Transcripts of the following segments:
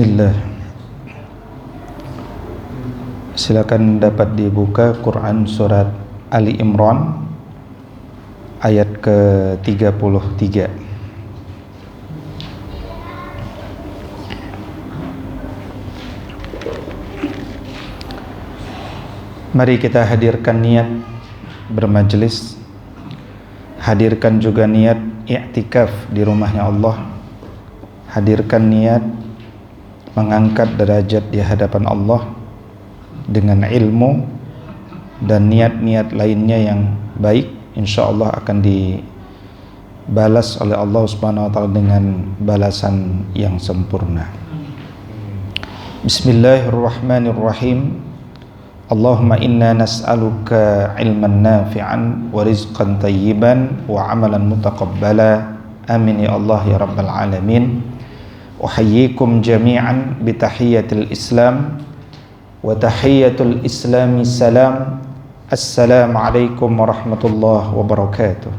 Bismillah. Silakan dapat dibuka Quran surat Ali Imran ayat ke-33. Mari kita hadirkan niat bermajlis, hadirkan juga niat i'tikaf di rumahnya Allah, hadirkan niat mengangkat derajat di hadapan Allah dengan ilmu dan niat-niat lainnya yang baik, insyaallah akan dibalas oleh Allah Subhanahu wa taala dengan balasan yang sempurna. Bismillahirrahmanirrahim. Allahumma inna nas'aluka ilman nafi'an wa rizqan tayyiban wa amalan mutaqabbala. Amin ya Allah ya rabbal alamin. Uhayyikum jami'an bitahiyyatil Islam wa tahiyyatul Islami salam. Assalamualaikum warahmatullahi wabarakatuh.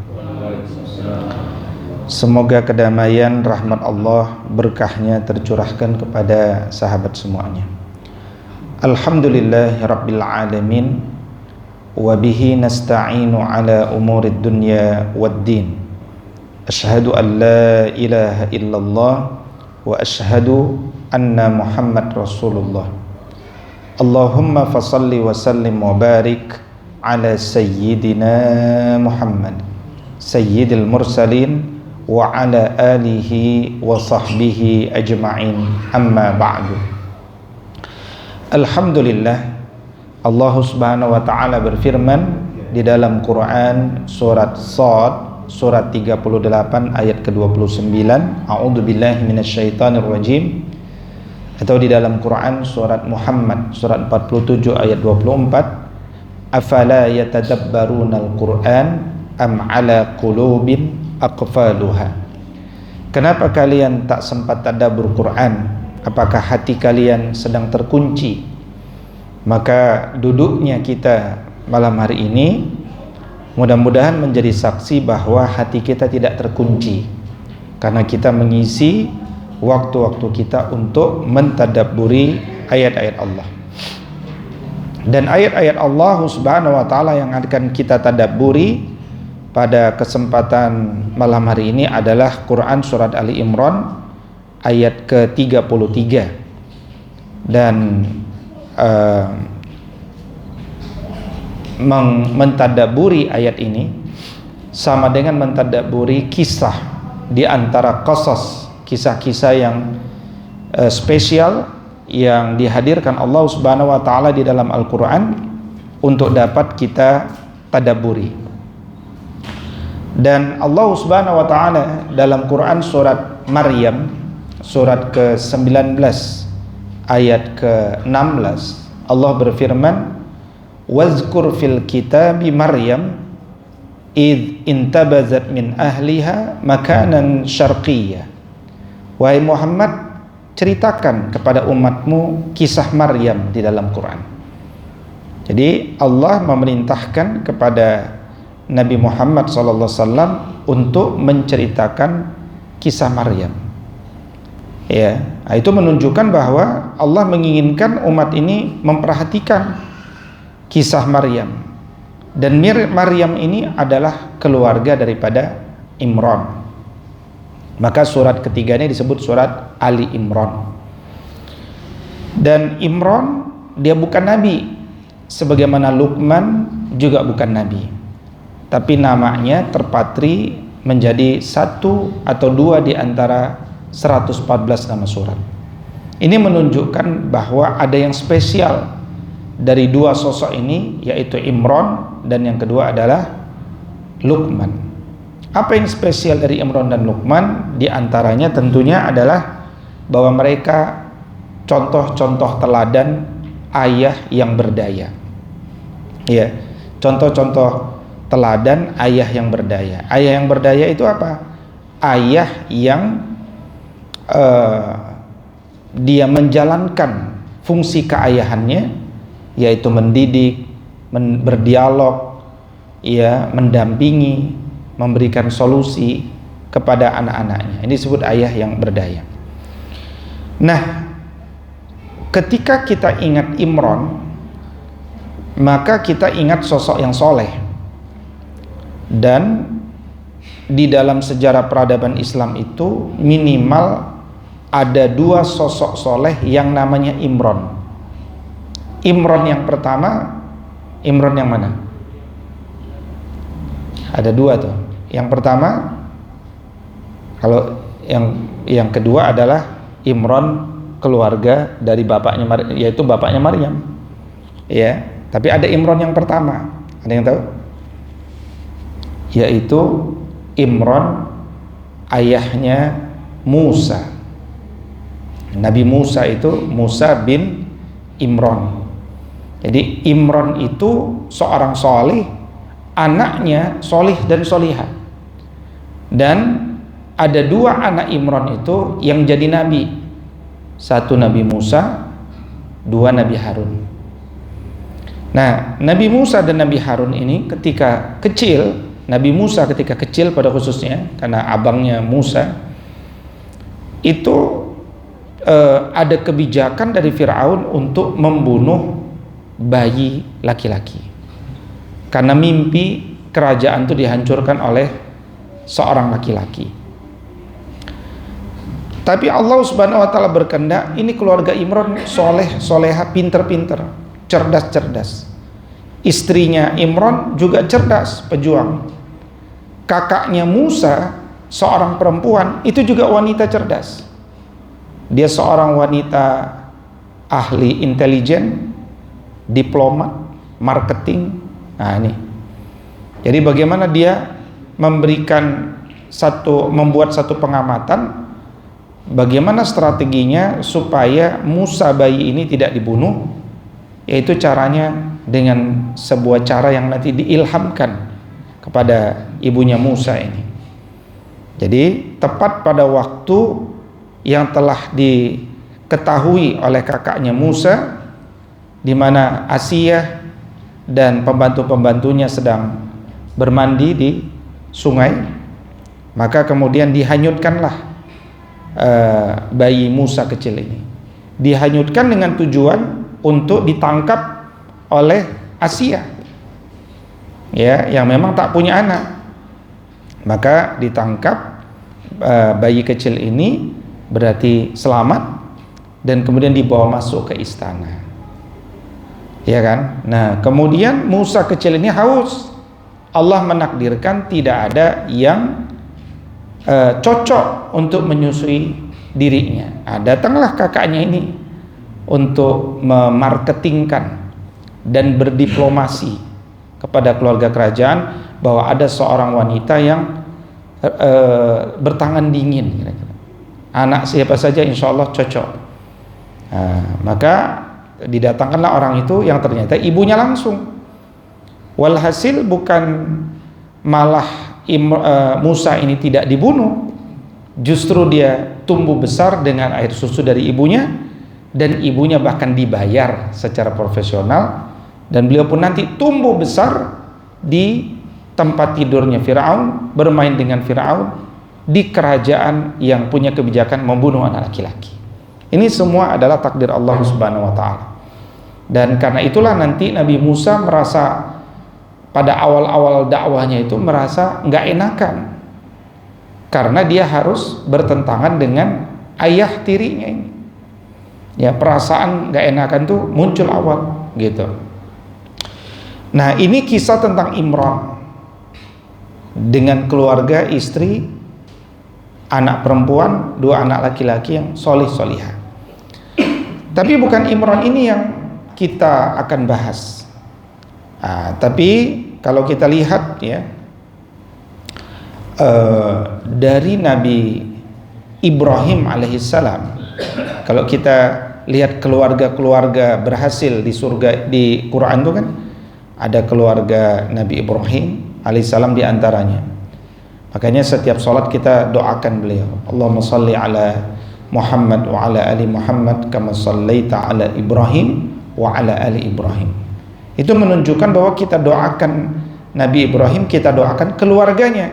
Semoga kedamaian, rahmat Allah, berkahnya tercurahkan kepada sahabat semuanya. Alhamdulillahi rabbil alamin wa bihi nasta'inu ala umurid dunya waddin. Asyhadu an la ilaha illallah wa asyhadu anna Muhammad Rasulullah. Allahumma fasalli wa sallim wa barik ala sayyidina Muhammad sayyidil mursalin wa ala alihi wa sahbihi ajma'in, amma ba'du. Alhamdulillah, Allah Subhanahu wa taala berfirman di dalam Quran surat Shad surat 38 ayat ke-29, a'udzubillahi minasyaitonir rajim, atau di dalam Quran surat Muhammad surat 47 ayat 24, afala yatadabbarunal Qur'an am ala qulubin aqfaluha. Kenapa kalian tak sempat tadabbur Quran? Apakah hati kalian sedang terkunci? Maka duduknya kita malam hari ini mudah-mudahan menjadi saksi bahwa hati kita tidak terkunci, karena kita mengisi waktu-waktu kita untuk mentadabburi ayat-ayat Allah. Dan ayat-ayat Allah Subhanahu wa taala yang akan kita tadabburi pada kesempatan malam hari ini adalah Quran surat Ali Imran ayat ke-33. Dan mentadabburi ayat ini sama dengan mentadabburi kisah di antara qasas, kisah-kisah yang spesial yang dihadirkan Allah Subhanahu wa taala di dalam Al-Qur'an untuk dapat kita tadabburi. Dan Allah Subhanahu wa taala dalam Quran surat Maryam surat ke-19 ayat ke-16 Allah berfirman, wazkur fil kitabi Maryam id intabazat min ahliha makanan syarqiyya. Wahai Muhammad, ceritakan kepada umatmu kisah Maryam di dalam Quran. Jadi Allah memerintahkan kepada Nabi Muhammad SAW untuk menceritakan kisah Maryam. Ya, itu menunjukkan bahwa Allah menginginkan umat ini memperhatikan kisah Maryam. Dan Maryam ini adalah keluarga daripada Imran. Maka surat ketiga ini disebut surat Ali Imran. Dan Imran dia bukan nabi, sebagaimana Luqman juga bukan nabi, tapi namanya terpatri menjadi satu atau dua di antara 114 nama surat. Ini menunjukkan bahwa ada yang spesial dari dua sosok ini, yaitu Imran dan yang kedua adalah Luqman. Apa yang spesial dari Imran dan Luqman? Di antaranya tentunya adalah bahwa mereka contoh-contoh teladan ayah yang berdaya. Ya, contoh-contoh teladan ayah yang berdaya. Ayah yang berdaya itu apa? Ayah yang dia menjalankan fungsi keayahannya, yaitu mendidik, berdialog, ya, mendampingi, memberikan solusi kepada anak-anaknya. Ini disebut ayah yang berdaya. Nah, ketika kita ingat Imran, maka kita ingat sosok yang soleh. Dan di dalam sejarah peradaban Islam itu minimal ada 2 sosok soleh yang namanya Imran. Imran yang pertama, Imran yang mana? Ada 2 tuh. Yang pertama, kalau yang kedua adalah Imran keluarga dari bapaknya, yaitu bapaknya Maryam. Ya, tapi ada Imran yang pertama. Ada yang tahu? Yaitu Imran ayahnya Musa. Nabi Musa itu Musa bin Imran. Jadi Imran itu seorang solih, anaknya solih dan solihah. Dan ada 2 anak Imran itu yang jadi nabi. 1 Nabi Musa, 2 Nabi Harun. Nah, Nabi Musa dan Nabi Harun ini ketika kecil, Nabi Musa ketika kecil pada khususnya, karena abangnya Musa, itu ada kebijakan dari Fir'aun untuk membunuh bayi laki-laki. Karena mimpi kerajaan itu dihancurkan oleh seorang laki-laki. Tapi Allah Subhanahu wa taala berkehendak ini keluarga Imran soleh, soleha, pinter-pinter, cerdas-cerdas. Istrinya Imran juga cerdas, pejuang. Kakaknya Musa, seorang perempuan, itu juga wanita cerdas. Dia seorang wanita ahli intelijen, diplomat, marketing. Nah ini. Jadi bagaimana dia membuat satu pengamatan, bagaimana strateginya supaya Musa bayi ini tidak dibunuh, yaitu caranya dengan sebuah cara yang nanti diilhamkan kepada ibunya Musa ini. Jadi tepat pada waktu yang telah diketahui oleh kakaknya Musa, di mana Asiyah dan pembantu-pembantunya sedang bermandi di sungai, maka kemudian dihanyutkanlah bayi Musa kecil ini. Dihanyutkan dengan tujuan untuk ditangkap oleh Asiyah, ya, yang memang tak punya anak. Maka ditangkap bayi kecil ini, berarti selamat, dan kemudian dibawa masuk ke istana, ya kan. Nah kemudian Musa kecil ini haus. Allah menakdirkan tidak ada yang cocok untuk menyusui dirinya. Datanglah kakaknya ini untuk memarketingkan dan berdiplomasi kepada keluarga kerajaan bahwa ada seorang wanita yang bertangan dingin, kira-kira. Anak siapa saja insya Allah cocok. Maka didatangkanlah orang itu, yang ternyata ibunya langsung. Walhasil bukan malah Musa ini tidak dibunuh, justru dia tumbuh besar dengan air susu dari ibunya, dan ibunya bahkan dibayar secara profesional, dan beliau pun nanti tumbuh besar di tempat tidurnya Fir'aun, bermain dengan Fir'aun di kerajaan yang punya kebijakan membunuh anak laki-laki. Ini semua adalah takdir Allah Subhanahu wa taala. Dan karena itulah nanti Nabi Musa merasa pada awal-awal dakwahnya itu merasa nggak enakan, karena dia harus bertentangan dengan ayah tirinya ini. Ya, perasaan nggak enakan tuh muncul awal gitu. Nah, ini kisah tentang Imran dengan keluarga, istri, anak perempuan, 2 anak laki-laki yang solih-solihah. Tapi bukan Imran ini yang kita akan bahas. Tapi kalau kita lihat ya, dari Nabi Ibrahim alaihissalam, kalau kita lihat keluarga-keluarga berhasil di surga di Quran itu kan ada keluarga Nabi Ibrahim alaihissalam di antaranya. Makanya setiap sholat kita doakan beliau, Allahumma salli ala Muhammad wa ala ali Muhammad kama sallaita ala Ibrahim wa ala ali Ibrahim. Itu menunjukkan bahwa kita doakan Nabi Ibrahim, kita doakan keluarganya.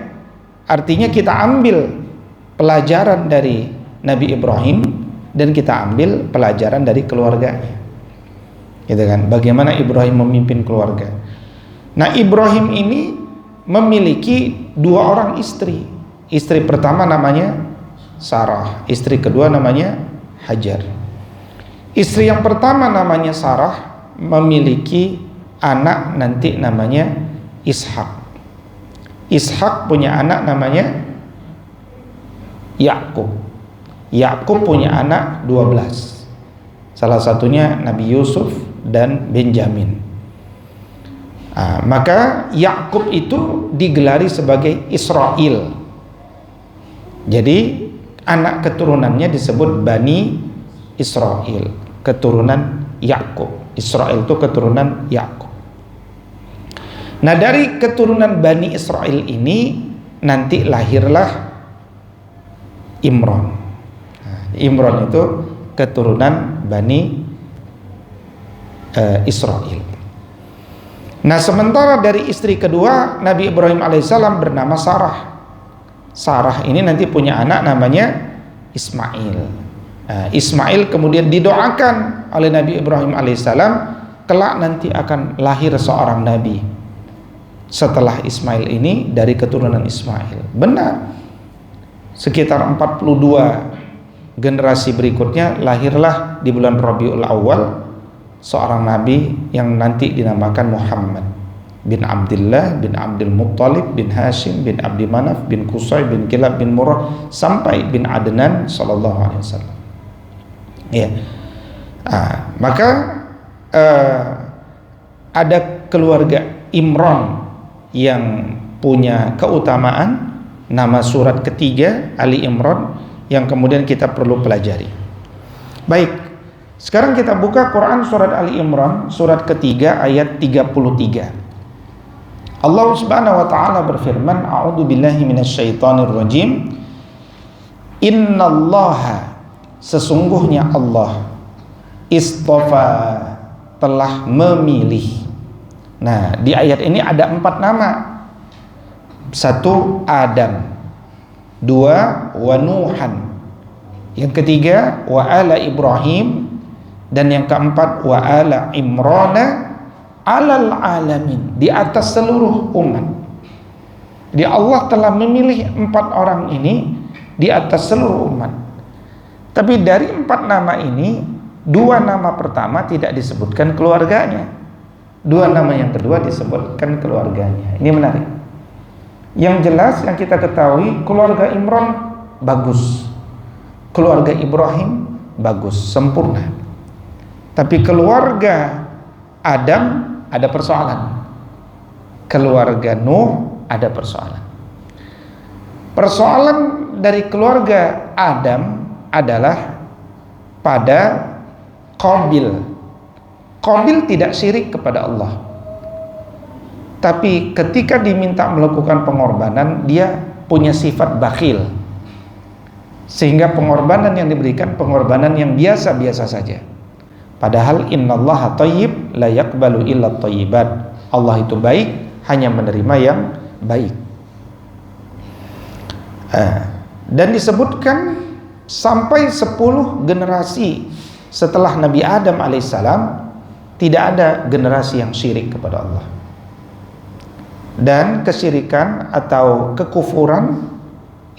Artinya kita ambil pelajaran dari Nabi Ibrahim dan kita ambil pelajaran dari keluarganya, gitu kan? Bagaimana Ibrahim memimpin keluarga. Nah, Ibrahim ini memiliki 2 orang istri. Istri pertama namanya Sarah, istri kedua namanya Hajar. Istri yang pertama namanya Sarah memiliki anak nanti namanya Ishak. Ishak punya anak namanya Yakub. Yakub punya anak 12. Salah satunya Nabi Yusuf dan Benjamin. Maka Yakub itu digelari sebagai Israel. Jadi anak keturunannya disebut Bani Israel, keturunan Yakub. Israel itu keturunan Yakub. Nah, dari keturunan Bani Israel ini nanti lahirlah Imran. Imran itu keturunan Bani Israel. Nah, sementara dari istri kedua Nabi Ibrahim alaihissalam bernama Sarah. Sarah ini nanti punya anak namanya Ismail. Ismail kemudian didoakan oleh Nabi Ibrahim alaihissalam, kelak nanti akan lahir seorang nabi setelah Ismail ini dari keturunan Ismail. Benar. Sekitar 42 generasi berikutnya lahirlah di bulan Rabiul Awal seorang nabi yang nanti dinamakan Muhammad bin Abdullah bin Abdul Muttalib bin Hashim bin Abdi Manaf bin Qusay bin Kilab bin Murrah sampai bin Adnan sallallahu alaihi wasallam. Ya. Maka ada keluarga Imran yang punya keutamaan, nama surat ketiga Ali Imran yang kemudian kita perlu pelajari. Baik, sekarang kita buka Quran surat Ali Imran surat ketiga ayat 33. Allah Subhanahu wa taala berfirman, a'udzu billahi minasyaitonir rajim. Innallaha, sesungguhnya Allah, istofa, telah memilih. Nah, di ayat ini ada 4 nama. 1 Adam, 2 wa Nuhan, yang ketiga wa ala Ibrahim, dan yang keempat wa ala Imrana alal alamin, di atas seluruh umat. Di Allah telah memilih 4 orang ini di atas seluruh umat. Tapi dari 4 nama ini, 2 nama pertama tidak disebutkan keluarganya, 2 nama yang kedua disebutkan keluarganya. Ini menarik. Yang jelas yang kita ketahui, keluarga Imran bagus, keluarga Ibrahim bagus, sempurna. Tapi keluarga Adam ada persoalan, keluarga Nuh ada persoalan. Persoalan dari keluarga Adam adalah pada Qabil. Qabil tidak syirik kepada Allah, tapi ketika diminta melakukan pengorbanan, dia punya sifat bakhil, sehingga pengorbanan yang diberikan pengorbanan yang biasa-biasa saja. Padahal innallaha thayyib la yaqbalu illa thayyibat. Allah itu baik, hanya menerima yang baik. Dan disebutkan sampai 10 generasi setelah Nabi Adam alaihissalam tidak ada generasi yang syirik kepada Allah. Dan kesyirikan atau kekufuran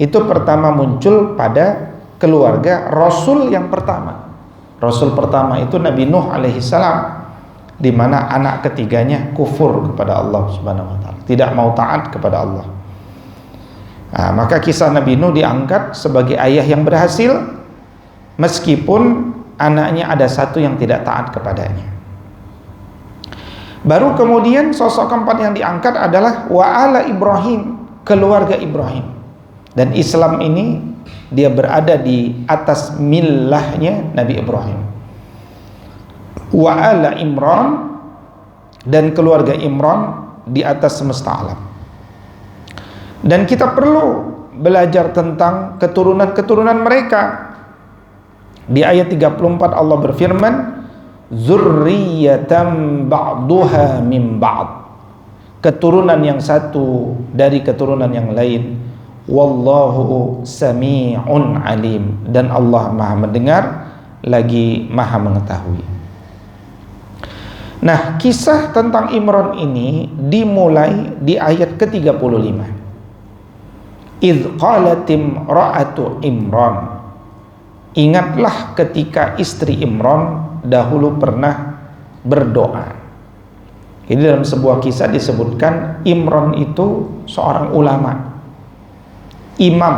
itu pertama muncul pada keluarga Rasul yang pertama. Rasul pertama itu Nabi Nuh alaihissalam, di mana anak ketiganya kufur kepada Allah Subhanahu wa taala, tidak mau taat kepada Allah. Maka kisah Nabi Nuh diangkat sebagai ayah yang berhasil, meskipun anaknya ada 1 yang tidak taat kepadanya. Baru kemudian sosok keempat yang diangkat adalah wa ala Ibrahim, keluarga Ibrahim. Dan Islam ini dia berada di atas millahnya Nabi Ibrahim. Wa ala Imran, dan keluarga Imran di atas semesta alam. Dan kita perlu belajar tentang keturunan-keturunan mereka. Di ayat 34 Allah berfirman, zurriyatan ba'duha min ba'd, keturunan yang satu dari keturunan yang lain. Wallahu sami'un alim, dan Allah Maha mendengar lagi Maha mengetahui. Nah, kisah tentang Imran ini dimulai di ayat ke-35. Idz qalat imra'atu Imran. Ingatlah ketika istri Imran dahulu pernah berdoa. Jadi dalam sebuah kisah disebutkan Imran itu seorang ulama, imam,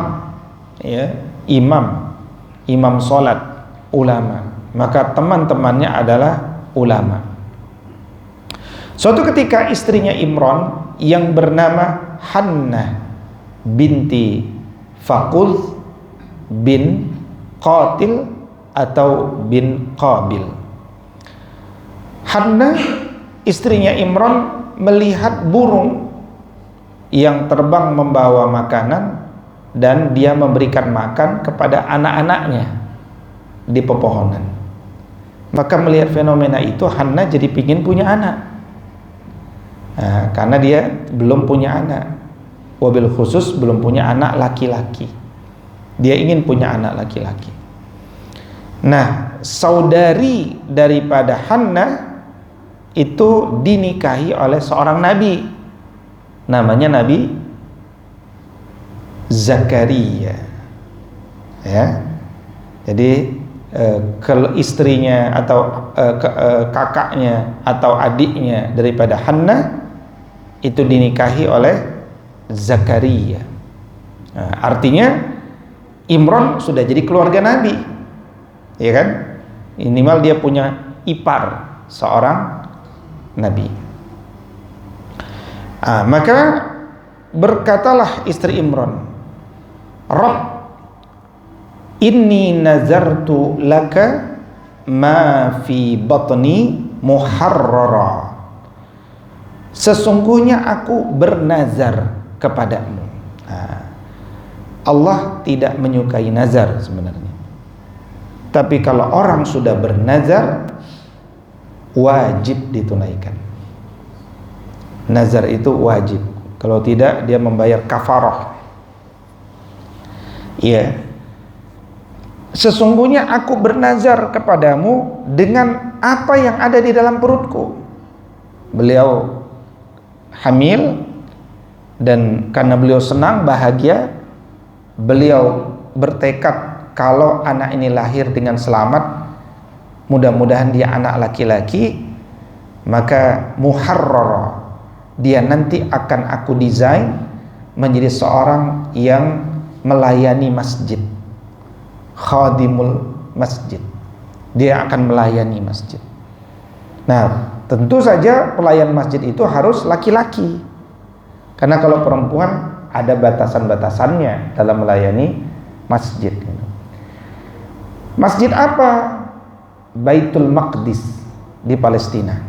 ya, imam sholat, ulama. Maka teman-temannya adalah ulama. Suatu ketika istrinya Imran yang bernama Hannah binti Faqud bin Qatil atau bin Qabil. Hannah istrinya Imran melihat burung yang terbang membawa makanan dan dia memberikan makan kepada anak-anaknya di pepohonan. Maka melihat fenomena itu, Hannah jadi pingin punya anak. Nah, karena dia belum punya anak, wabil khusus belum punya anak laki-laki. Dia ingin punya anak laki-laki. Nah, saudari daripada Hannah itu dinikahi oleh seorang nabi, namanya Nabi Zakaria, ya. Jadi kalau istrinya atau kakaknya atau adiknya daripada Hannah itu dinikahi oleh Zakaria. Nah, artinya Imran sudah jadi keluarga Nabi, ya kan? Minimal dia punya ipar seorang Nabi. Maka berkatalah istri Imran, Rabb, inni nazartu laka ma fi batni muharrara. Sesungguhnya aku bernazar kepadamu. Allah tidak menyukai nazar sebenarnya. Tapi kalau orang sudah bernazar, wajib ditunaikan. Nazar itu wajib. Kalau tidak, dia membayar kafarah. Iya. Sesungguhnya aku bernazar kepadamu dengan apa yang ada di dalam perutku. Beliau hamil, dan karena beliau senang, bahagia, beliau bertekad kalau anak ini lahir dengan selamat, mudah-mudahan dia anak laki-laki, maka muharrara, dia nanti akan aku desain menjadi seorang yang melayani masjid, khadimul masjid. Dia akan melayani masjid. Nah, tentu saja pelayan masjid itu harus laki-laki, karena kalau perempuan ada batasan-batasannya dalam melayani masjid. Masjid apa? Baitul Maqdis di Palestina.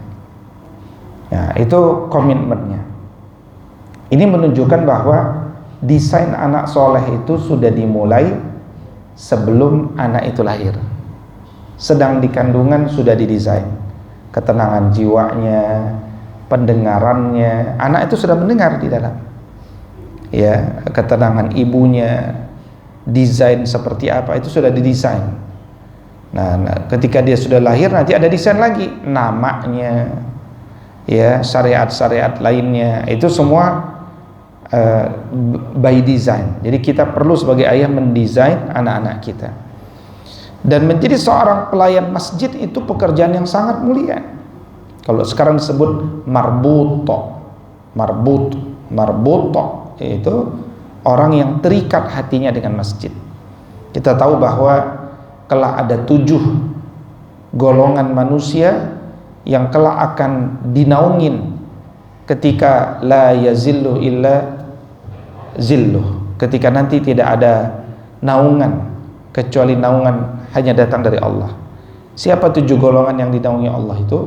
Ya, itu komitmennya. Ini menunjukkan bahwa desain anak soleh itu sudah dimulai sebelum anak itu lahir. Sedang di kandungan sudah didesain ketenangan jiwanya, pendengarannya. Anak itu sudah mendengar di dalam. Ya, ketenangan ibunya, desain seperti apa itu sudah didesain. Nah, ketika dia sudah lahir nanti ada desain lagi, namanya, ya, syariat-syariat lainnya, itu semua by design. Jadi kita perlu sebagai ayah mendesain anak-anak kita. Dan menjadi seorang pelayan masjid itu pekerjaan yang sangat mulia. Kalau sekarang disebut marbuto, yaitu orang yang terikat hatinya dengan masjid. Kita tahu bahwa kelak ada 7 golongan manusia yang kelak akan dinaungin ketika la yazillu illa zilluh, ketika nanti tidak ada naungan kecuali naungan hanya datang dari Allah. Siapa 7 golongan yang dinaungi Allah itu?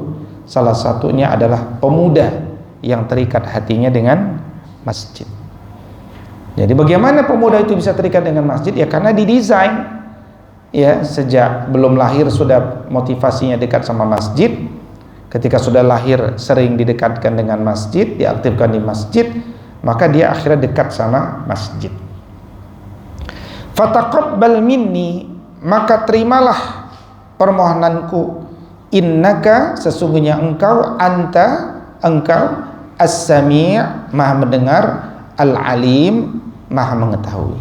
Salah satunya adalah pemuda yang terikat hatinya dengan masjid. Jadi bagaimana pemuda itu bisa terikat dengan masjid? Ya karena didesain, ya, sejak belum lahir sudah motivasinya dekat sama masjid. Ketika sudah lahir sering didekatkan dengan masjid, diaktifkan di masjid, maka dia akhirnya dekat sama masjid. Fataqabbal minni, maka terimalah permohonanku, innaka, sesungguhnya engkau, engkau as-sami', maha mendengar, al-alim, maha mengetahui.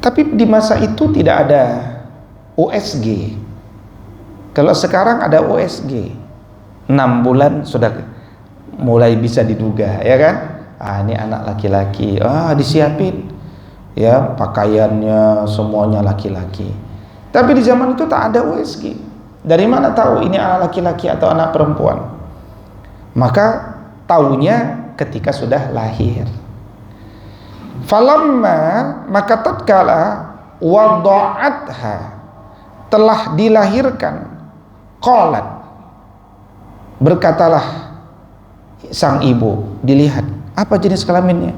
Tapi di masa itu tidak ada USG. Kalau sekarang ada USG, 6 bulan sudah mulai bisa diduga, ya kan? Ini anak laki-laki, disiapin ya pakaiannya semuanya laki-laki. Tapi di zaman itu tak ada USG. Dari mana tahu ini anak laki-laki atau anak perempuan? Maka taunya ketika sudah lahir. Falamma, maka tatkala wada'atha, telah dilahirkan, qalat, berkatalah sang ibu, dilihat apa jenis kelaminnya.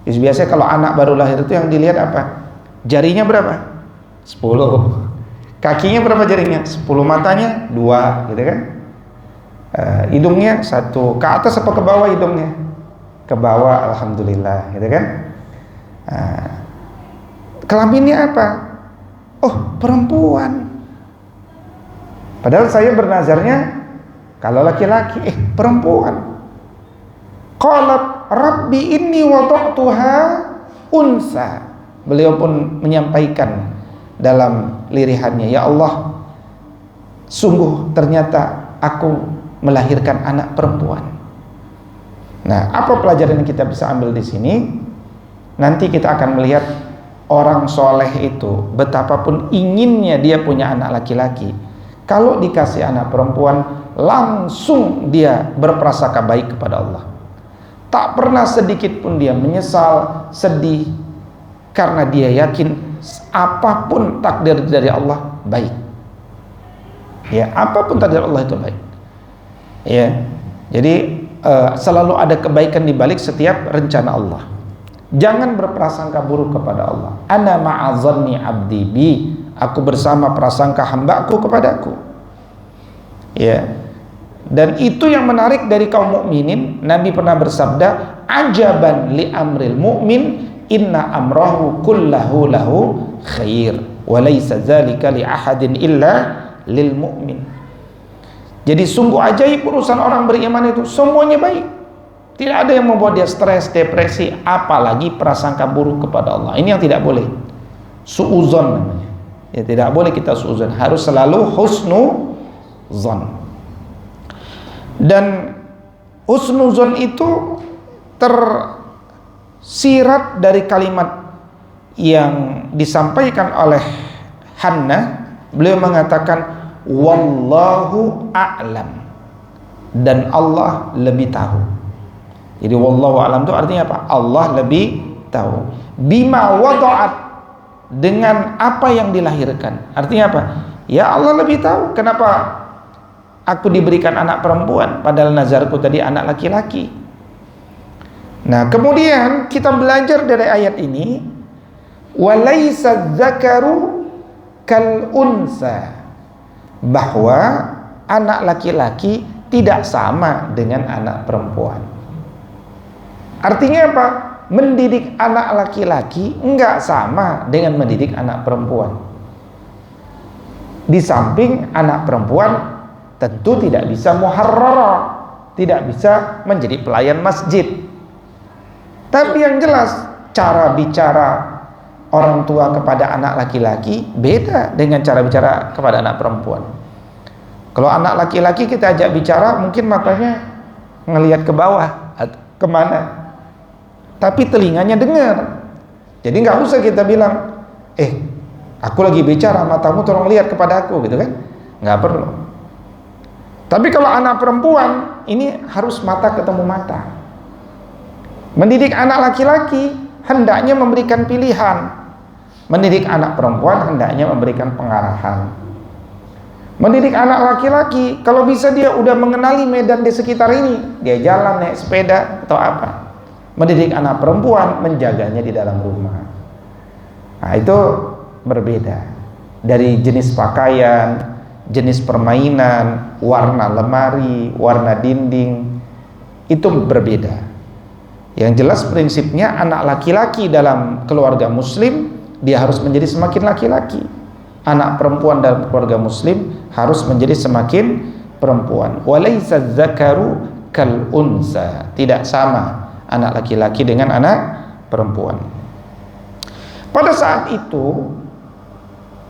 Biasanya kalau anak baru lahir itu yang dilihat apa? Jarinya berapa? 10. Kakinya berapa jarinya? 10. Matanya 2, gitu kan? Hidungnya 1. Ke atas apa ke bawah hidungnya? Ke bawah, alhamdulillah, gitu kan? Kelaminnya apa? Oh, perempuan. Padahal saya bernazarnya kalau laki-laki, perempuan. Qalat rabbi inni wada'tuha unsa. Beliau pun menyampaikan dalam lirihannya, ya Allah, sungguh ternyata aku melahirkan anak perempuan. Nah, apa pelajaran yang kita bisa ambil di sini? Nanti kita akan melihat orang soleh itu betapapun inginnya dia punya anak laki-laki, kalau dikasih anak perempuan langsung dia berprasangka baik kepada Allah. Tak pernah sedikit pun dia menyesal, sedih, karena dia yakin apapun takdir dari Allah baik. Ya, apapun takdir Allah itu baik. Ya, jadi selalu ada kebaikan di balik setiap rencana Allah. Jangan berprasangka buruk kepada Allah. Ana ma'azanni abdi bi, aku bersama prasangka hambaku kepadaku. Ya. Dan itu yang menarik dari kaum mukminin. Nabi pernah bersabda, ajaban li amril mu'min, inna amrahu kullahu lahu khair, wa laysa dzalika li ahadin illa lil mu'min. Jadi sungguh ajaib urusan orang beriman itu, semuanya baik. Tidak ada yang membuat dia stres, depresi, apalagi prasangka buruk kepada Allah. Ini yang tidak boleh. Su'uzon namanya. Ya, tidak boleh kita su'uzon, harus selalu husnuzon. Dan husnuzon itu tersirat dari kalimat yang disampaikan oleh Hannah. Beliau mengatakan wallahu a'lam, dan Allah lebih tahu. Jadi wallahu a'lam itu artinya apa? Allah lebih tahu. Bima wada'at, dengan apa yang dilahirkan. Artinya apa? Ya Allah lebih tahu kenapa aku diberikan anak perempuan, padahal nazarku tadi anak laki-laki. Nah, kemudian kita belajar dari ayat ini, walaisa dzakaru kal unsa, bahwa anak laki-laki tidak sama dengan anak perempuan. Artinya apa? Mendidik anak laki-laki enggak sama dengan mendidik anak perempuan. Di samping anak perempuan tentu tidak bisa muharrara, tidak bisa menjadi pelayan masjid. Tapi yang jelas cara bicara orang tua kepada anak laki-laki beda dengan cara bicara kepada anak perempuan. Kalau anak laki-laki kita ajak bicara, mungkin matanya ngelihat ke bawah atau kemana, tapi telinganya dengar. Jadi nggak usah kita bilang, aku lagi bicara, matamu tolong lihat kepada aku, gitu kan? Nggak perlu. Tapi kalau anak perempuan, ini harus mata ketemu mata. Mendidik anak laki-laki hendaknya memberikan pilihan. Mendidik anak perempuan hendaknya memberikan pengarahan. Mendidik anak laki-laki, kalau bisa dia udah mengenali medan di sekitar ini, dia jalan naik sepeda atau apa. Mendidik anak perempuan, menjaganya di dalam rumah. Nah, itu berbeda. Dari jenis pakaian, jenis permainan, warna lemari, warna dinding, itu berbeda. Yang jelas prinsipnya anak laki-laki dalam keluarga muslim, dia harus menjadi semakin laki-laki. anak perempuan dalam keluarga muslim harus menjadi semakin perempuan. Walaysa dzakaru kal unsa, tidak sama anak laki-laki dengan anak perempuan. Pada saat itu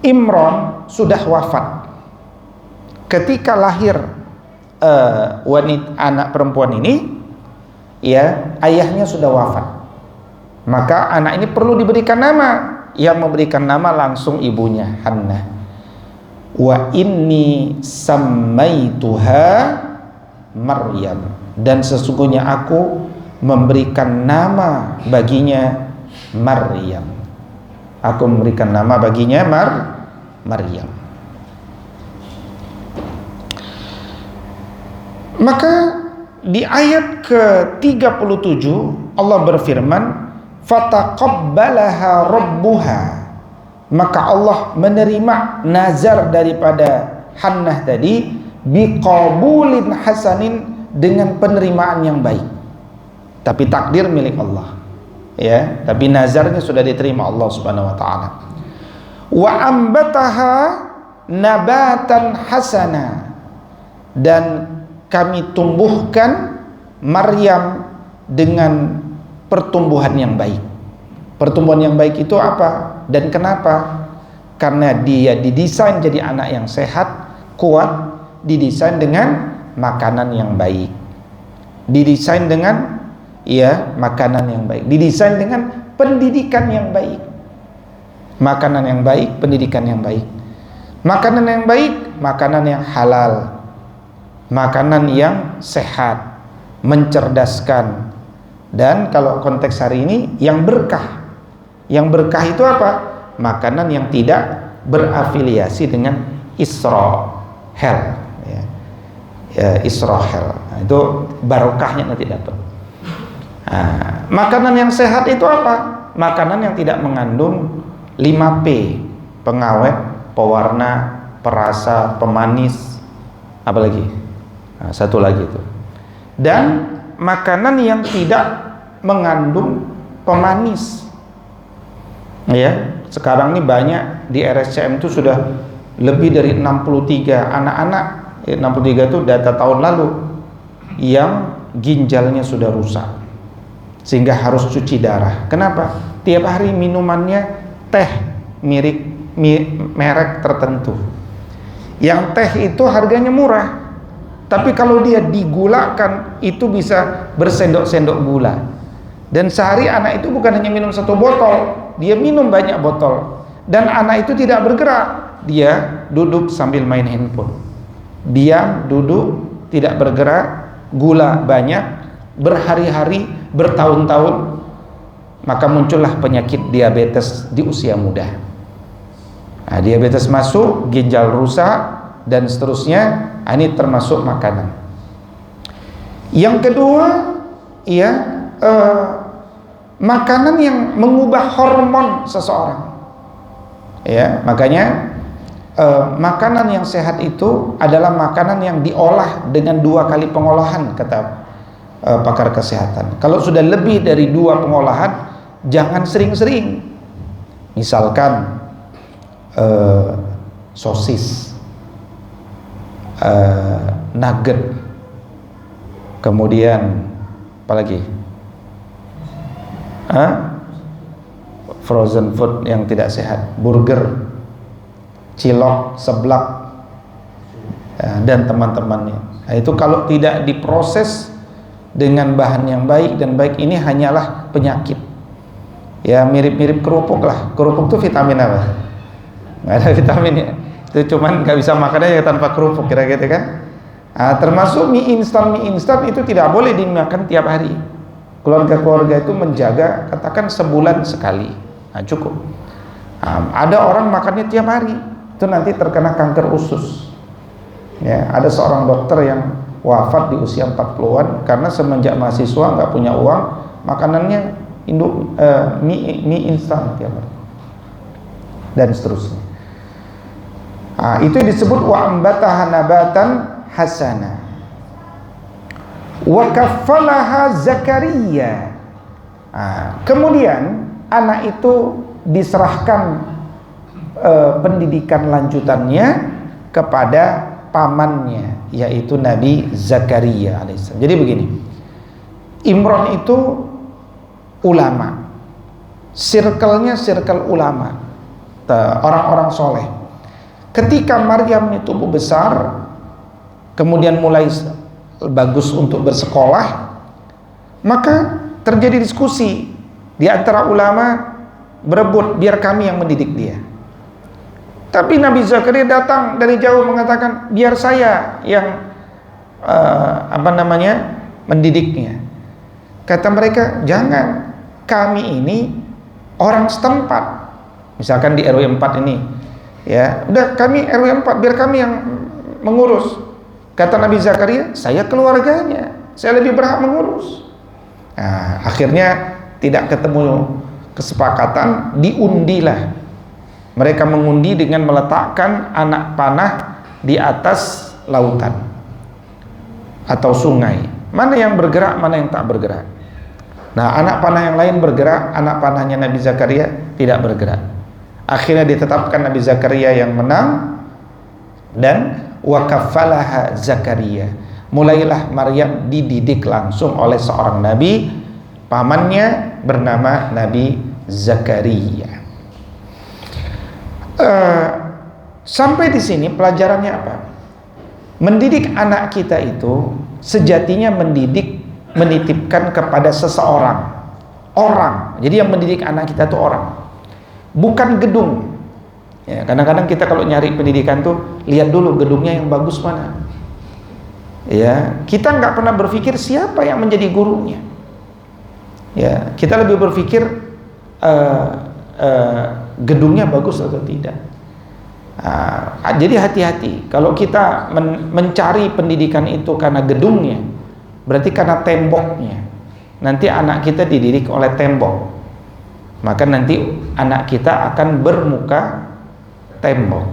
Imran sudah wafat. Ketika lahir anak perempuan ini, ya, ayahnya sudah wafat. Maka anak ini perlu diberikan nama. Yang memberikan nama langsung ibunya, Hannah. Wa inni sammaituha Maryam, dan sesungguhnya aku memberikan nama baginya Maryam. Aku memberikan nama baginya Maryam. Maka di ayat ke-37 Allah berfirman, fataqabbalaha rabbuha, maka Allah menerima nazar daripada Hannah tadi biqabulin hasanin, dengan penerimaan yang baik. Tapi takdir milik Allah, ya, tapi nazarnya sudah diterima Allah Subhanahu wa taala. Wa ambataha nabatan hasana, dan kami tumbuhkan Maryam dengan pertumbuhan yang baik. Pertumbuhan yang baik itu apa dan kenapa? Karena dia didesain jadi anak yang sehat, kuat, didesain dengan makanan yang baik, didesain dengan makanan yang baik, didesain dengan pendidikan yang baik. Makanan yang baik, pendidikan yang baik. Makanan yang baik, makanan yang halal, makanan yang sehat, mencerdaskan. Dan kalau konteks hari ini yang berkah. Yang berkah itu apa? Makanan yang tidak berafiliasi dengan Israel, Israel. Nah, itu barokahnya nanti dapat. Nah, makanan yang sehat itu apa? Makanan yang tidak mengandung 5P, pengawet, pewarna, perasa, pemanis, apalagi? Nah, satu lagi itu. Dan makanan yang tidak mengandung pemanis. Ya, sekarang ini banyak di RSCM itu sudah lebih dari 63 anak-anak, 63 itu data tahun lalu, yang ginjalnya sudah rusak sehingga harus cuci darah. Kenapa? Tiap hari minumannya teh merek tertentu. Yang teh itu harganya murah, tapi kalau dia digulakan itu bisa bersendok-sendok gula. Dan sehari anak itu bukan hanya minum 1 botol, dia minum banyak botol. Dan anak itu tidak bergerak, dia duduk sambil main handphone, diam, duduk, tidak bergerak, gula banyak, berhari-hari, bertahun-tahun, maka muncullah penyakit diabetes di usia muda. Nah, diabetes masuk, ginjal rusak, dan seterusnya. Ini termasuk makanan. Yang kedua, makanan yang mengubah hormon seseorang. Ya, makanya makanan yang sehat itu adalah makanan yang diolah dengan 2 kali pengolahan, kata pakar kesehatan. Kalau sudah lebih dari 2 pengolahan, jangan sering-sering. Misalkan sosis, nugget, kemudian apalagi frozen food yang tidak sehat, burger, cilok, seblak, dan teman-temannya. Nah, itu kalau tidak diproses dengan bahan yang baik dan baik, ini hanyalah penyakit. Ya, mirip-mirip kerupuk lah. Kerupuk itu vitamin apa? Nggak ada vitaminnya. Itu cuman nggak bisa makannya ya tanpa kerupuk, kira-kira kan. Nah, termasuk mie instan itu tidak boleh dimakan tiap hari. Keluarga-keluarga itu menjaga, katakan sebulan sekali. Nah, cukup. Nah, ada orang makannya tiap hari, itu nanti terkena kanker usus. Ya, ada seorang dokter yang wafat di usia 40-an karena semenjak mahasiswa nggak punya uang, makanannya mie instan tiap hari, dan seterusnya. Nah, itu disebut wa ambataha nabatan hasana wa kaffalaha Zakaria. Nah, kemudian anak itu diserahkan pendidikan lanjutannya kepada pamannya, yaitu Nabi Zakaria alaihissalam. Jadi begini, Imran itu ulama, circle-nya circle ulama, orang-orang soleh. Ketika Maryam ini tumbuh besar, kemudian mulai bagus untuk bersekolah, maka terjadi diskusi di antara ulama, berebut biar kami yang mendidik dia. Tapi Nabi Zakaria datang dari jauh mengatakan biar saya yang mendidiknya. Kata mereka, jangan, kami ini orang setempat. Misalkan di RW 4 ini, ya udah kami RW 4 biar kami yang mengurus. Kata Nabi Zakaria, saya keluarganya, saya lebih berhak mengurus. Nah, akhirnya tidak ketemu kesepakatan, diundilah. Mereka mengundi dengan meletakkan anak panah di atas lautan atau sungai. Mana yang bergerak, mana yang tak bergerak. Nah, anak panah yang lain bergerak, anak panahnya Nabi Zakaria tidak bergerak. Akhirnya ditetapkan Nabi Zakaria yang menang, dan wakafalaha Zakaria. Mulailah Maryam dididik langsung oleh seorang nabi, pamannya bernama Nabi Zakaria. Sampai di sini pelajarannya apa? Mendidik anak kita itu sejatinya menitipkan kepada seseorang, orang. Jadi yang mendidik anak kita itu orang, bukan gedung. Ya, kadang-kadang kita kalau nyari pendidikan tuh lihat dulu gedungnya yang bagus mana. Ya, kita nggak pernah berpikir siapa yang menjadi gurunya. Ya, kita lebih berpikir gedungnya bagus atau tidak. Jadi hati-hati kalau kita mencari pendidikan itu karena gedungnya, berarti karena temboknya. Nanti anak kita dididik oleh tembok, maka nanti anak kita akan bermuka tembok.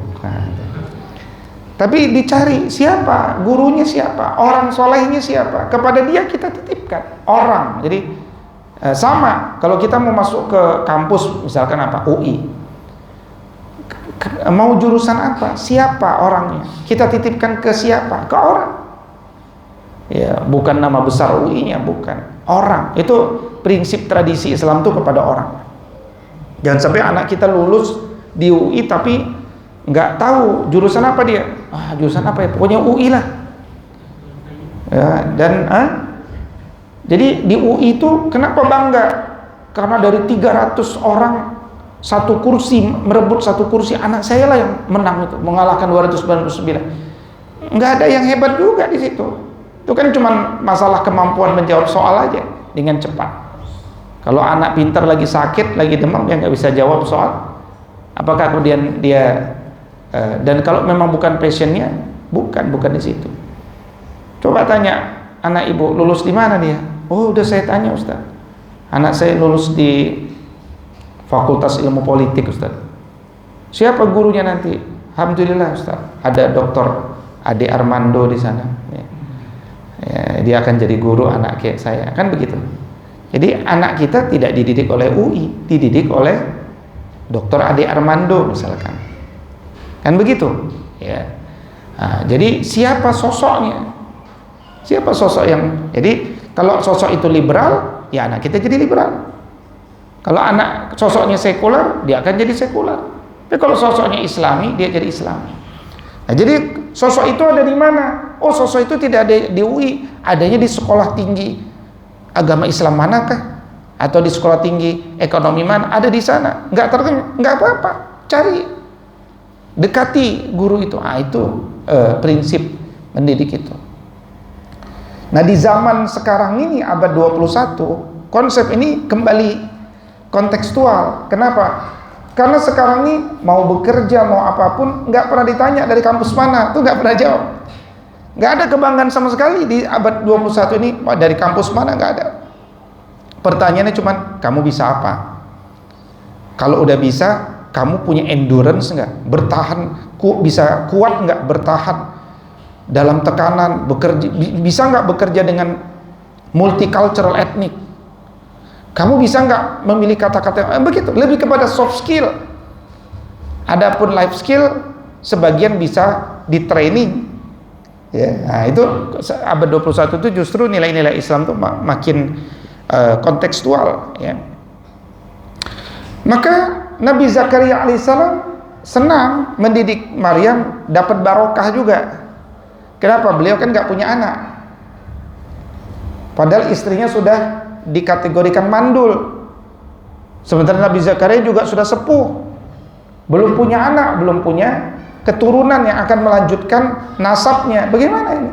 Tapi dicari siapa gurunya, siapa orang solehnya, siapa, kepada dia kita titipkan orang. Jadi sama kalau kita mau masuk ke kampus, misalkan apa, UI, mau jurusan apa, siapa orangnya, kita titipkan ke siapa, ke orang. Ya, bukan nama besar UI-nya, bukan, orang. Itu prinsip tradisi Islam itu kepada orang. Jangan sampai anak kita lulus di UI tapi nggak tahu jurusan apa dia. Jurusan apa ya, pokoknya UI lah. Ya, dan jadi di UI itu kenapa bangga? Karena dari 300 orang satu kursi, merebut satu kursi, anak saya lah yang menang itu, mengalahkan 299. Nggak ada yang hebat juga di situ. Itu kan cuma masalah kemampuan menjawab soal aja dengan cepat. Kalau anak pintar lagi sakit, lagi demam, dia nggak bisa jawab soal. Apakah kemudian dia dan kalau memang bukan passionnya, bukan di situ. Coba tanya anak ibu, lulus di mana dia? Oh, udah saya tanya Ustaz. Anak saya lulus di Fakultas Ilmu Politik Ustaz. Siapa gurunya nanti? Alhamdulillah Ustaz, ada Dr. Ade Armando di sana. Ya, dia akan jadi guru anak kayak saya, kan begitu. Jadi anak kita tidak dididik oleh UI, dididik oleh Dr. Ade Armando misalkan, kan begitu. Ya. Nah, jadi siapa sosoknya? Siapa sosok yang? Jadi kalau sosok itu liberal, ya anak kita jadi liberal. Kalau anak sosoknya sekular, dia akan jadi sekular. Tapi kalau sosoknya Islami, dia jadi Islami. Nah, jadi sosok itu ada di mana? Oh, sosok itu tidak ada di UI, adanya di sekolah tinggi agama Islam manakah? Atau di sekolah tinggi ekonomi mana? Ada di sana. Nggak apa-apa. Cari, dekati guru itu. Itu prinsip mendidik itu. Nah, di zaman sekarang ini abad 21, konsep ini kembali kontekstual. Kenapa? Karena sekarang ini mau bekerja, mau apapun, nggak pernah ditanya dari kampus mana, tuh nggak pernah jawab. Nggak ada kebanggaan sama sekali di abad 21 ini, dari kampus mana, nggak ada. Pertanyaannya cuma, kamu bisa apa? Kalau udah bisa, kamu punya endurance nggak? Bertahan, bisa kuat nggak bertahan dalam tekanan, bekerja, bisa nggak bekerja dengan multicultural etnik? Kamu bisa nggak memilih kata-kata yang begitu? Lebih kepada soft skill. Adapun life skill sebagian bisa di training. Ya, nah itu abad 21 itu justru nilai-nilai Islam itu makin kontekstual, ya. Maka Nabi Zakaria alaihissalam senang mendidik Maryam, dapat barokah juga. Kenapa? Beliau kan nggak punya anak, padahal istrinya sudah dikategorikan mandul. Sementara Nabi Zakaria juga sudah sepuh, belum punya anak, belum punya keturunan yang akan melanjutkan nasabnya. Bagaimana ini?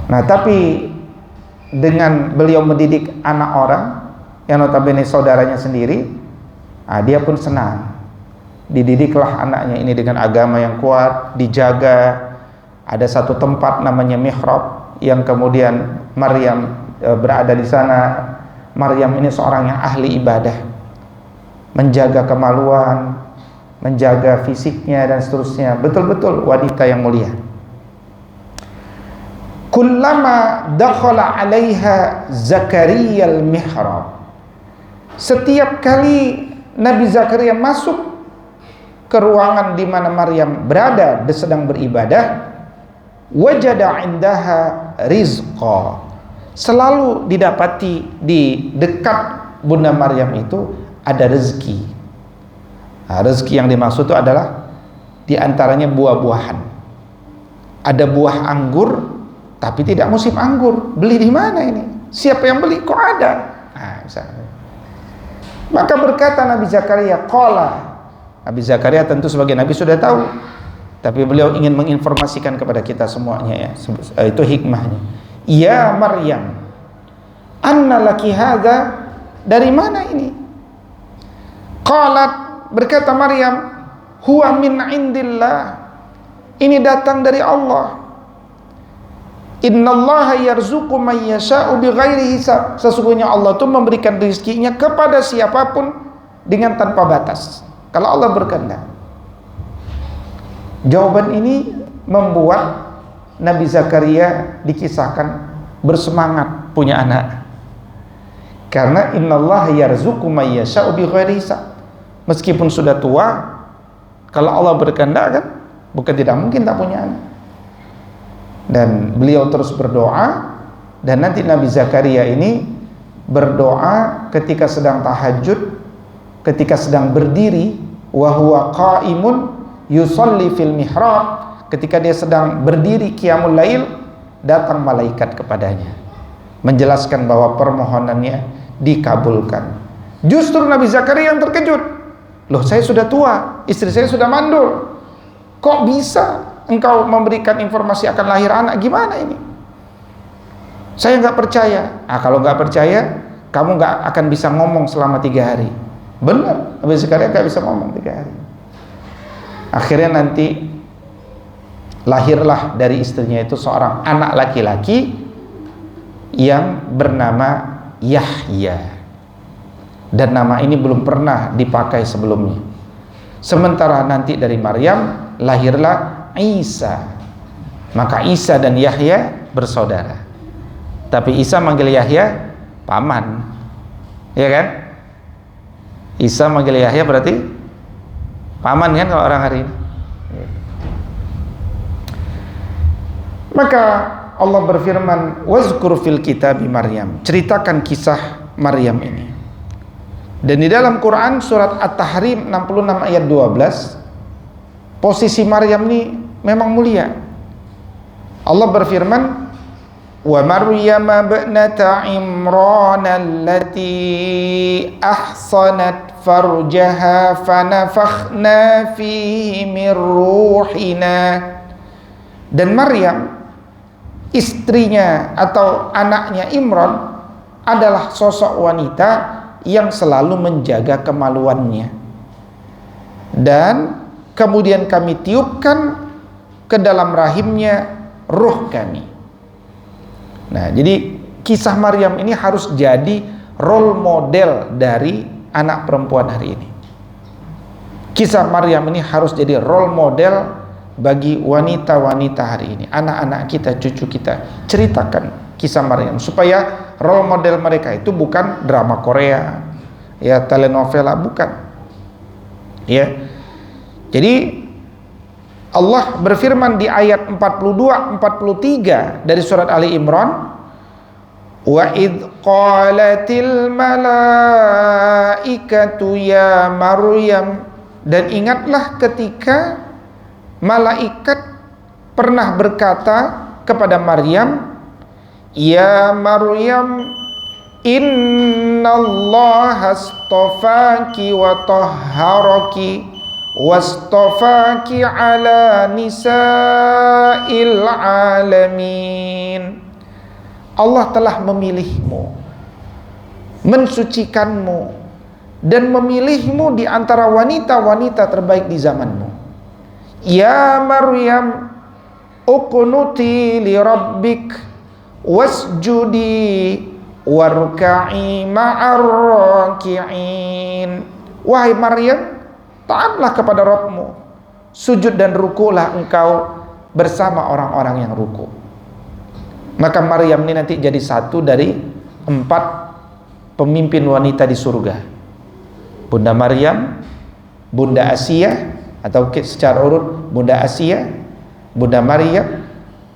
Nah, tapi dengan beliau mendidik anak orang yang notabene saudaranya sendiri, dia pun senang. Dididiklah anaknya ini dengan agama yang kuat, dijaga. Ada satu tempat namanya mihrab yang kemudian Maryam berada di sana. Maryam ini seorang yang ahli ibadah, menjaga kemaluan, menjaga fisiknya dan seterusnya. Betul-betul wanita yang mulia. Kullama dakhala 'alaiha Zakaria al-mihrab. Setiap kali Nabi Zakaria masuk ke ruangan di mana Maryam berada sedang beribadah, wajada 'indaha rizqa. Selalu didapati di dekat Bunda Maryam itu ada rezeki. Nah, rezeki yang dimaksud itu adalah diantaranya buah-buahan. Ada buah anggur, tapi tidak musim anggur. Beli di mana ini? Siapa yang beli? Kok ada? Nah, misalnya. Maka berkata Nabi Zakaria, qala. Nabi Zakaria tentu sebagai Nabi sudah tahu, tapi beliau ingin menginformasikan kepada kita semuanya, ya. Itu hikmahnya. Ya Maryam, anna laki hadza, dari mana ini? Qalat, berkata Maryam, huwa min indillah, ini datang dari Allah. Innallaha yarzuqu man yasha'u bighairi hisab. Sesungguhnya Allah itu memberikan rezekinya kepada siapapun dengan tanpa batas, kalau Allah berkehendak. Jawaban ini membuat Nabi Zakaria dikisahkan bersemangat punya anak. Karena innallaha yarzuqu man yasha'u bighairi hisab. Meskipun sudah tua, kalau Allah berkehendak kan bukan tidak mungkin tak punya anak. Dan beliau terus berdoa, dan nanti Nabi Zakaria ini berdoa ketika sedang tahajud, ketika sedang berdiri, wa huwa qaimun yusalli fil mihrab, ketika dia sedang berdiri qiyamul lail, datang malaikat kepadanya menjelaskan bahwa permohonannya dikabulkan. Justru Nabi Zakaria yang terkejut. Loh, saya sudah tua, istri saya sudah mandul, kok bisa engkau memberikan informasi akan lahir anak? Gimana ini? Saya nggak percaya. Kalau nggak percaya, kamu nggak akan bisa ngomong selama 3 hari. Benar, Nabi Zakaria nggak bisa ngomong 3 hari. Akhirnya nanti lahirlah dari istrinya itu seorang anak laki-laki yang bernama Yahya, dan nama ini belum pernah dipakai sebelumnya. Sementara nanti dari Maryam lahirlah Isa. Maka Isa dan Yahya bersaudara. Tapi Isa manggil Yahya paman, ya kan? Isa manggil Yahya berarti paman kan kalau orang hari ini. Maka Allah berfirman, wazkur fil kitabi Maryam, ceritakan kisah Maryam ini. Dan di dalam Quran surat At-Tahrim 66 ayat 12, posisi Maryam ini memang mulia. Allah berfirman, wa Maryam ibnata Imran allati ahsanat farjaha fanafakhna fihi min ruhina. Dan Maryam, istrinya atau anaknya Imran, adalah sosok wanita yang selalu menjaga kemaluannya, dan kemudian kami tiupkan ke dalam rahimnya ruh kami. Nah, jadi kisah Maryam ini harus jadi role model dari anak perempuan hari ini. Kisah Maryam ini harus jadi role model bagi wanita-wanita hari ini, anak-anak kita, cucu kita. Ceritakan kisah Maryam supaya role model mereka itu bukan drama Korea, ya telenovela, bukan. Ya. Jadi Allah berfirman di ayat 42 43 dari surat Ali Imran, wa id qalatil malaikatu ya Maryam, dan ingatlah ketika malaikat pernah berkata kepada Maryam, ya Maryam, innallaha astafaki wa tahharaki wastafaki ala nisa'il alamin. Allah telah memilihmu, mensucikanmu, dan memilihmu di antara wanita-wanita terbaik di zamanmu. Ya Maryam, uqnuti li rabbik wasjudi warka'i ma'ar raki'in. Wahai Maryam, taatlah kepada Rabbmu, sujud dan rukulah engkau bersama orang-orang yang ruku. Maka Maryam ini nanti jadi satu dari 4 pemimpin wanita di surga. Bunda Maryam, Bunda Asia, atau secara urut Bunda Asia, Bunda Maryam,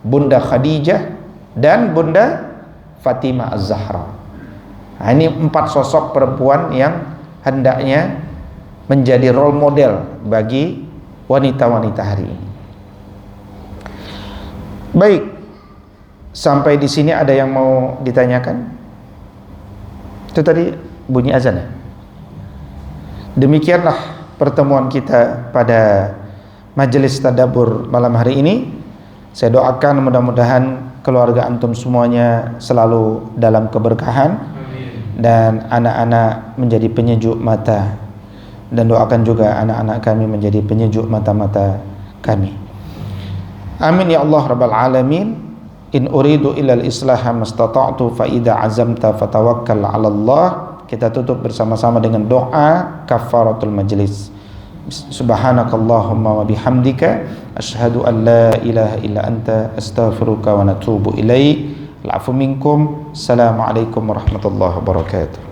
Bunda Khadijah, dan Bunda Fatimah Az-Zahra. Nah, ini 4 sosok perempuan yang hendaknya menjadi role model bagi wanita-wanita hari ini. Baik, sampai di sini ada yang mau ditanyakan? Itu tadi bunyi azan ya? Demikianlah pertemuan kita pada majelis tadabbur malam hari ini. Saya doakan mudah-mudahan keluarga antum semuanya selalu dalam keberkahan, dan anak-anak menjadi penyejuk mata, dan doakan juga anak-anak kami menjadi penyejuk mata-mata kami. Amin ya Allah rabbal alamin. In uridu illal islaha mastata'tu fa idza azamta fatawakkal 'ala Allah. Kita tutup bersama-sama dengan doa kafaratul majlis. Subhanakallahumma wa bihamdika asyhadu an la ilaha illa anta astaghfiruka wa natubu ilaik. Al'afu minkum. Assalamualaikum warahmatullahi wabarakatuh.